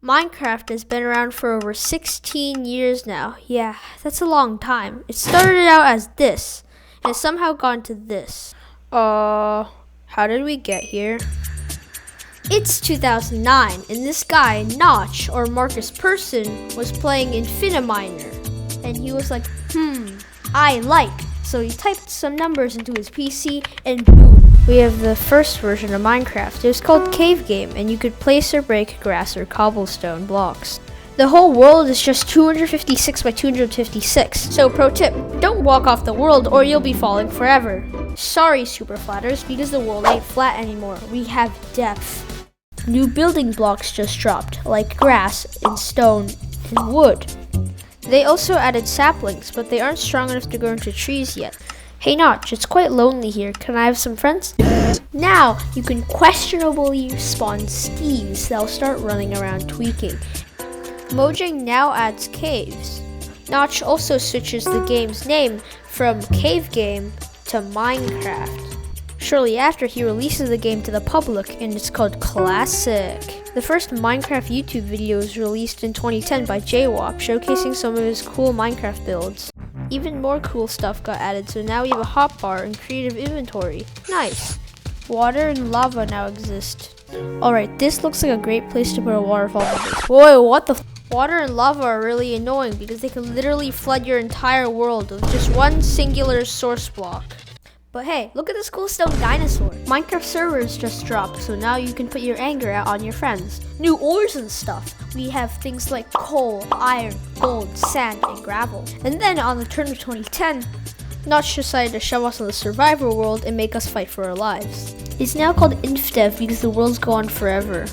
Minecraft has been around for over 16 years now. Yeah, that's a long time. It started out as this, and it's somehow gone to this. How did we get here? It's 2009, and this guy, Notch, or Marcus Person, was playing Infiniminer. And he was like, I like. So he typed some numbers into his PC, and boom. We have the first version of Minecraft. It was called Cave Game, and you could place or break grass or cobblestone blocks. The whole world is just 256 by 256. So pro tip, don't walk off the world or you'll be falling forever. Sorry, super flatters, because the world ain't flat anymore. We have depth. New building blocks just dropped, like grass and stone and wood. They also added saplings, but they aren't strong enough to grow into trees yet. Hey Notch, it's quite lonely here. Can I have some friends? Now, you can questionably spawn Steves that'll start running around tweaking. Mojang now adds caves. Notch also switches the game's name from Cave Game to Minecraft. Shortly after, he releases the game to the public, and it's called Classic. The first Minecraft YouTube video was released in 2010 by Jaywalk, showcasing some of his cool Minecraft builds. Even more cool stuff got added, so now we have a hotbar and creative inventory. Nice. Water and lava now exist. Alright, this looks like a great place to put a waterfall. Whoa, what the Water and lava are really annoying because they can literally flood your entire world with just one singular source block. But hey, look at this cool stone dinosaur. Minecraft servers just dropped, so now you can put your anger out on your friends. New ores and stuff. We have things like coal, iron, gold, sand, and gravel. And then on the turn of 2010, Notch decided to shove us on the survivor world and make us fight for our lives. It's now called InfDev because the world's gone forever.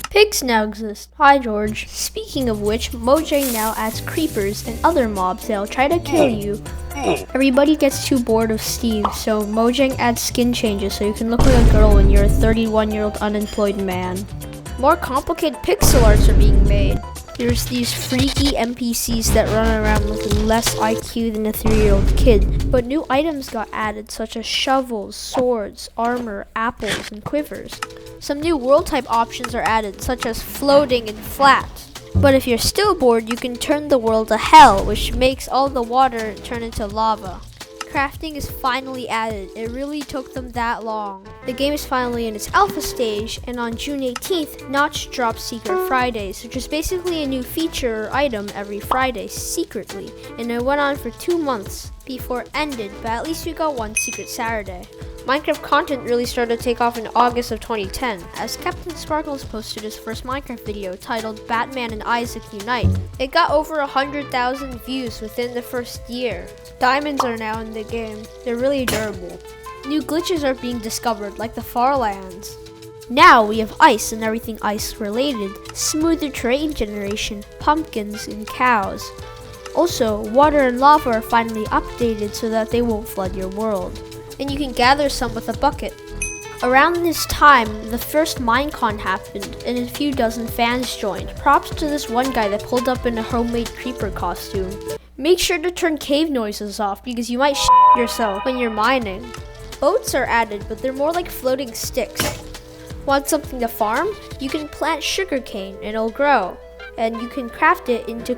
Pigs now exist. Hi George. Speaking of which, Mojang now adds creepers and other mobs that'll try to kill you. Everybody gets too bored of Steve, so Mojang adds skin changes so you can look like a girl when you're a 31-year-old unemployed man. More complicated pixel arts are being made. There's these freaky NPCs that run around with less IQ than a 3-year-old kid, but new items got added such as shovels, swords, armor, apples, and quivers. Some new world type options are added such as floating and flat. But if you're still bored, you can turn the world to hell, which makes all the water turn into lava. Crafting is finally added. It really took them that long. The game is finally in its alpha stage, and on June 18th, Notch dropped Secret Fridays, which is basically a new feature or item every Friday, secretly. And it went on for 2 months before it ended, but at least we got one Secret Saturday. Minecraft content really started to take off in August of 2010, as Captain Sparkles posted his first Minecraft video titled Batman and Isaac Unite. It got over 100,000 views within the first year. Diamonds are now in the game. They're really durable. New glitches are being discovered, like the Farlands. Now we have ice and everything ice related, smoother terrain generation, pumpkins, and cows. Also, water and lava are finally updated so that they won't flood your world. And you can gather some with a bucket. Around this time, the first Minecon happened, and a few dozen fans joined. Props to this one guy that pulled up in a homemade creeper costume. Make sure to turn cave noises off because you might yourself when you're mining. Boats are added, but they're more like floating sticks. Want something to farm? You can plant sugarcane and it'll grow. And you can craft it into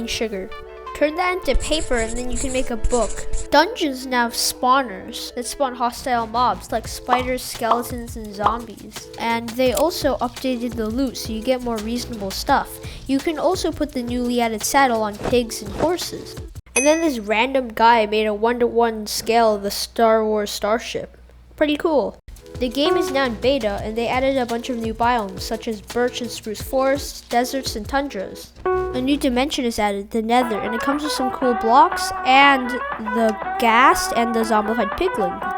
sugar. Turn that into paper and then you can make a book. Dungeons now have spawners that spawn hostile mobs like spiders, skeletons, and zombies. And they also updated the loot so you get more reasonable stuff. You can also put the newly added saddle on pigs and horses. And then this random guy made a 1-to-1 scale of the Star Wars starship. Pretty cool. The game is now in beta, and they added a bunch of new biomes, such as birch and spruce forests, deserts, and tundras. A new dimension is added, the Nether, and it comes with some cool blocks, and the ghast, and the zombified piglin.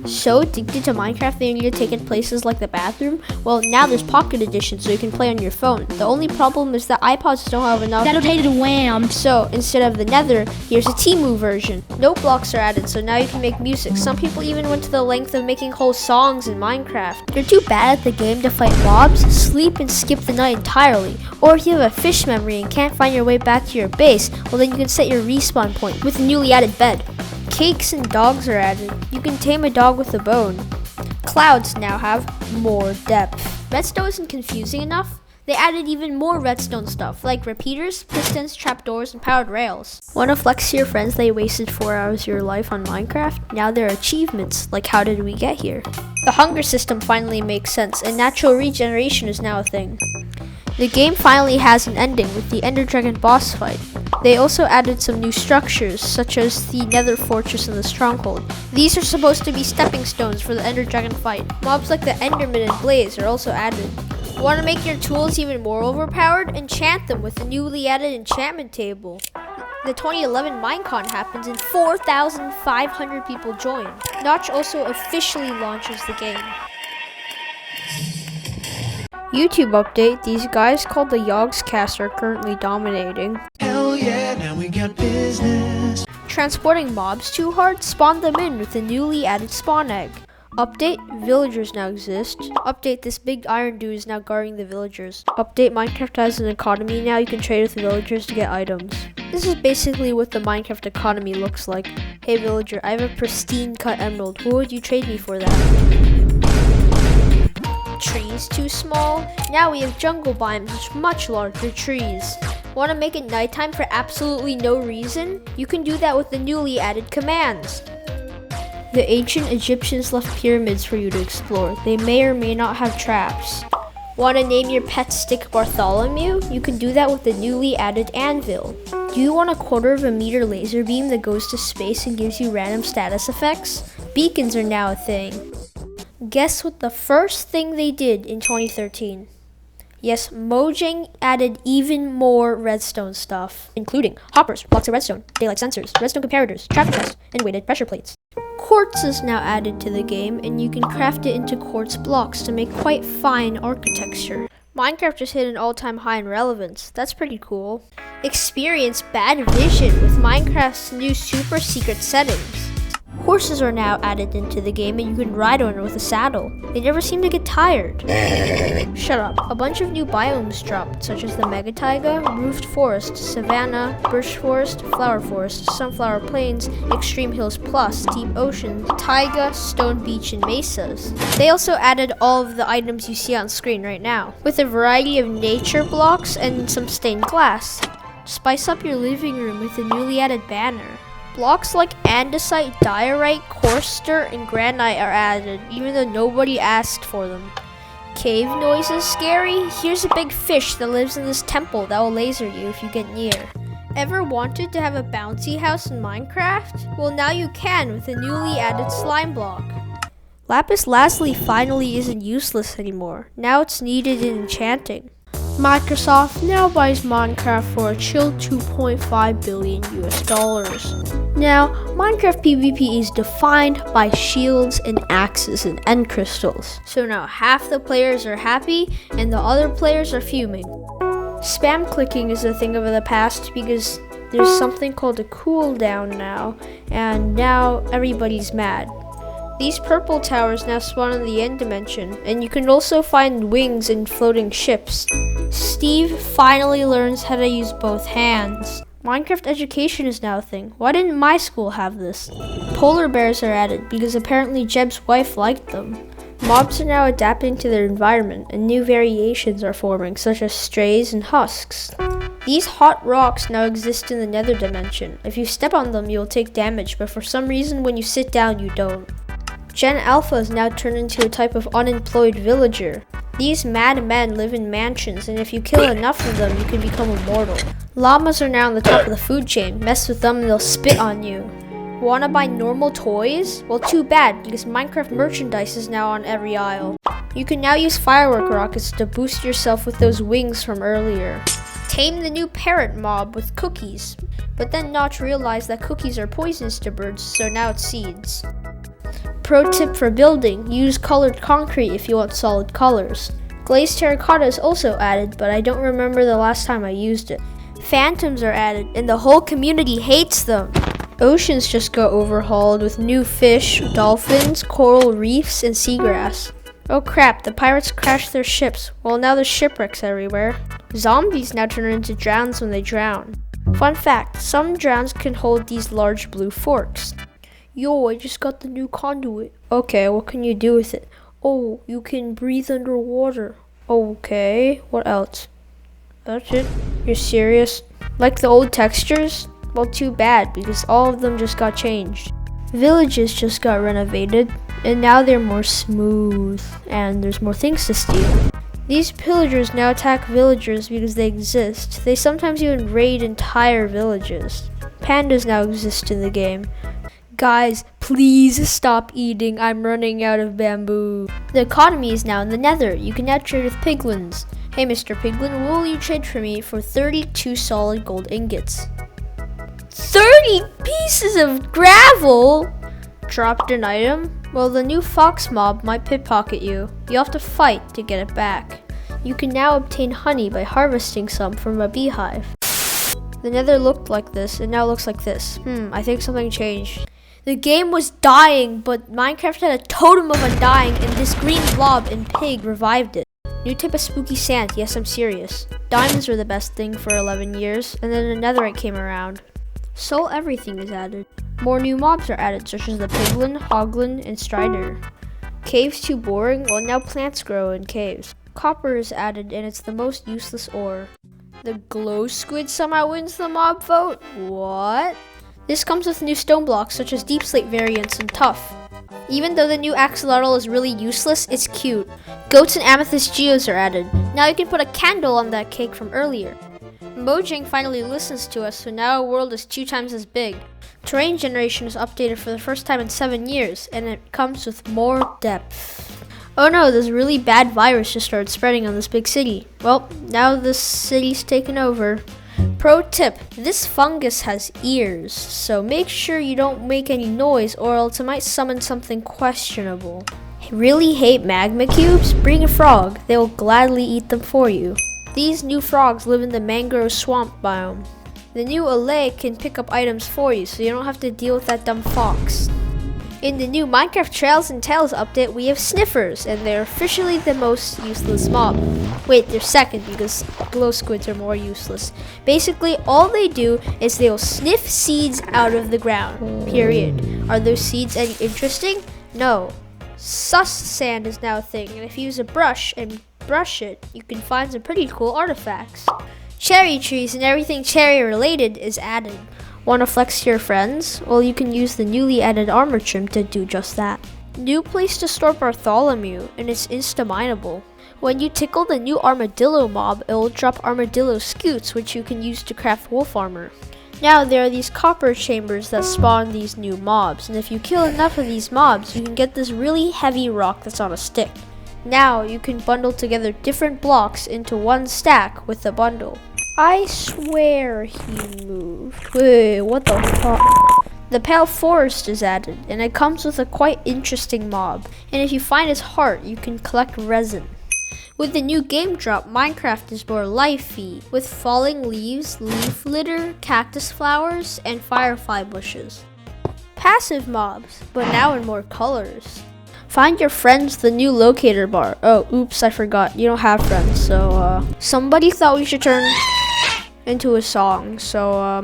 So addicted to Minecraft that you need to take it places like the bathroom? Well, now there's Pocket Edition, so you can play on your phone. The only problem is that iPods don't have enough. That'll take it wham. So instead of the Nether, here's a Temu version. Note blocks are added, so now you can make music. Some people even went to the length of making whole songs in Minecraft. If you're too bad at the game to fight mobs, sleep and skip the night entirely. Or if you have a fish memory and can't find your way back to your base, well then you can set your respawn point with a newly added bed. Cakes and dogs are added. You can tame a dog with a bone. clouds now have more depth. Redstone isn't confusing enough. They added even more redstone stuff, like repeaters, pistons, trapdoors, and powered rails. Wanna flex to your friends that you wasted 4 hours of your life on Minecraft? Now there are achievements, like how did we get here? The hunger system finally makes sense, and natural regeneration is now a thing. The game finally has an ending with the Ender Dragon boss fight. They also added some new structures, such as the Nether Fortress and the Stronghold. These are supposed to be stepping stones for the Ender Dragon fight. Mobs like the Enderman and Blaze are also added. Want to make your tools even more overpowered? Enchant them with the newly added enchantment table. The 2011 Minecon happens and 4,500 people join. Notch also officially launches the game. YouTube update, these guys called the Yogscast are currently dominating. Hell yeah, now we got business. Transporting mobs too hard? Spawn them in with the newly added spawn egg. Update, villagers now exist. Update, this big iron dude is now guarding the villagers. Update, Minecraft has an economy now, you can trade with the villagers to get items. This is basically what the Minecraft economy looks like. Hey villager, I have a pristine cut emerald, what would you trade me for that? Trees too small? Now we have jungle biomes with much larger trees. Want to make it nighttime for absolutely no reason? You can do that with the newly added commands. The ancient Egyptians left pyramids for you to explore. They may or may not have traps. Want to name your pet stick Bartholomew? You can do that with the newly added anvil. Do you want a 1/4 meter laser beam that goes to space and gives you random status effects? Beacons are now a thing. Guess what the first thing they did in 2013? Yes, Mojang added even more redstone stuff, including hoppers, blocks of redstone, daylight sensors, redstone comparators, traffic tests, and weighted pressure plates. Quartz is now added to the game, and you can craft it into quartz blocks to make quite fine architecture. Minecraft just hit an all-time high in relevance. That's pretty cool. Experience bad vision with Minecraft's new super secret settings. Horses are now added into the game and you can ride on it with a saddle. They never seem to get tired. Shut up. A bunch of new biomes dropped, such as the Mega Taiga, Roofed Forest, Savanna, Birch Forest, Flower Forest, Sunflower Plains, Extreme Hills Plus, Deep Oceans, Taiga, Stone Beach, and Mesas. They also added all of the items you see on screen right now, with a variety of nature blocks and some stained glass. Spice up your living room with the newly added banner. Blocks like andesite, diorite, coarse dirt, and granite are added, even though nobody asked for them. Cave noises scary? Here's a big fish that lives in this temple that will laser you if you get near. Ever wanted to have a bouncy house in Minecraft? Well, now you can with the newly added slime block. Lapis Lazuli finally isn't useless anymore. Now it's needed in enchanting. Microsoft now buys Minecraft for a chill $2.5 billion US. Now, Minecraft PvP is defined by shields and axes and end crystals. So now half the players are happy and the other players are fuming. Spam clicking is a thing of the past because there's something called a cooldown now, and now everybody's mad. These purple towers now spawn in the end dimension, and you can also find wings in floating ships. Steve finally learns how to use both hands. Minecraft education is now a thing. Why didn't my school have this? Polar bears are added because apparently Jeb's wife liked them. Mobs are now adapting to their environment, and new variations are forming, such as strays and husks. These hot rocks now exist in the nether dimension. If you step on them, you'll take damage, but for some reason when you sit down, you don't. Gen Alpha is now turned into a type of unemployed villager. These mad men live in mansions, and if you kill enough of them, you can become immortal. Llamas are now on the top of the food chain. Mess with them and they'll spit on you. Wanna buy normal toys? Well, too bad, because Minecraft merchandise is now on every aisle. You can now use firework rockets to boost yourself with those wings from earlier. Tame the new parrot mob with cookies. But then Notch realized that cookies are poisonous to birds, so now it's seeds. Pro tip for building, use colored concrete if you want solid colors. Glazed terracotta is also added, but I don't remember the last time I used it. Phantoms are added, and the whole community hates them. Oceans just got overhauled with new fish, dolphins, coral reefs, and seagrass. Oh crap, the pirates crashed their ships. Well, now there's shipwrecks everywhere. Zombies now turn into drowns when they drown. Fun fact, some drowns can hold these large blue forks. Yo, I just got the new conduit. Okay, what can you do with it? Oh, you can breathe underwater. Okay, what else? That's it? You're serious? Like the old textures? Well, too bad, because all of them just got changed. Villages just got renovated, and now they're more smooth, and there's more things to steal. These pillagers now attack villagers because they exist. They sometimes even raid entire villages. Pandas now exist in the game. Guys, please stop eating. I'm running out of bamboo. The economy is now in the nether. You can now trade with piglins. Hey, Mr. Piglin, will you trade for me for 32 solid gold ingots? 30 pieces of gravel? Dropped an item? Well, the new fox mob might pickpocket you. You'll have to fight to get it back. You can now obtain honey by harvesting some from a beehive. The nether looked like this, and now looks like this. I think something changed. The game was dying, but Minecraft had a totem of undying, and this green blob and pig revived it. New type of spooky sand, yes, I'm serious. Diamonds were the best thing for 11 years, and then a netherite came around. So everything is added. More new mobs are added, such as the piglin, hoglin, and strider. Caves too boring? Well, now plants grow in caves. Copper is added, and it's the most useless ore. The glow squid somehow wins the mob vote? What? This comes with new stone blocks, such as deep slate variants and tough. Even though the new axolotl is really useless, it's cute. Goats and amethyst geodes are added. Now you can put a candle on that cake from earlier. Mojang finally listens to us, so now our world is 2 times as big. Terrain generation is updated for the first time in 7 years, and it comes with more depth. Oh no, this really bad virus just started spreading on this big city. Well, now this city's taken over. Pro tip, this fungus has ears, so make sure you don't make any noise or else it might summon something questionable. Really hate magma cubes? Bring a frog, they will gladly eat them for you. These new frogs live in the mangrove swamp biome. The new allay can pick up items for you, so you don't have to deal with that dumb fox. In the new Minecraft Trails and Tales update, we have sniffers, and they're officially the most useless mob. Wait, they're second because glow squids are more useless. Basically, all they do is they'll sniff seeds out of the ground, period. Are those seeds any interesting? No. Sus sand is now a thing, and if you use a brush and brush it, you can find some pretty cool artifacts. Cherry trees and everything cherry related is added. Want to flex to your friends? Well, you can use the newly added armor trim to do just that. New place to store Bartholomew, and it's insta-mineable. When you tickle the new armadillo mob, it will drop armadillo scutes, which you can use to craft wolf armor. Now there are these copper chambers that spawn these new mobs, and if you kill enough of these mobs, you can get this really heavy rock that's on a stick. Now you can bundle together different blocks into one stack with the bundle. I swear he moved. Wait, what the fuck? The Pale Forest is added, and it comes with a quite interesting mob. And if you find his heart, you can collect resin. With the new game drop, Minecraft is more lifey, with falling leaves, leaf litter, cactus flowers, and firefly bushes. Passive mobs, but now in more colors. Find your friends the new locator bar. Oh, oops, I forgot. You don't have friends, so somebody thought we should turn into a song, so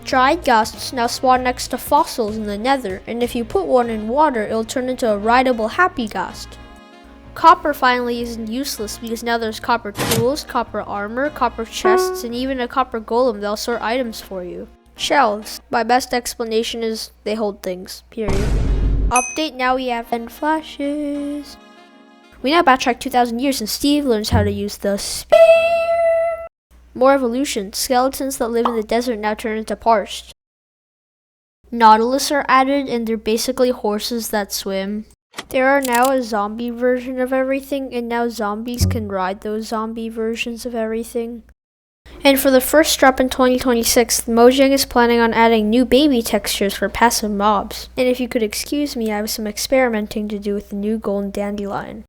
dried ghasts now spawn next to fossils in the nether, and if you put one in water, it'll turn into a rideable happy ghast. Copper finally isn't useless because now there's copper tools, copper armor, copper chests, and even a copper golem that'll sort items for you. Shelves. My best explanation is they hold things, period. Update, now we have end flashes. We now backtrack 2,000 years and Steve learns how to use the spear. More evolution. Skeletons that live in the desert now turn into parched. Nautilus are added and they're basically horses that swim. There are now a zombie version of everything, and now zombies can ride those zombie versions of everything. And for the first drop in 2026, Mojang is planning on adding new baby textures for passive mobs. And if you could excuse me, I have some experimenting to do with the new golden dandelion.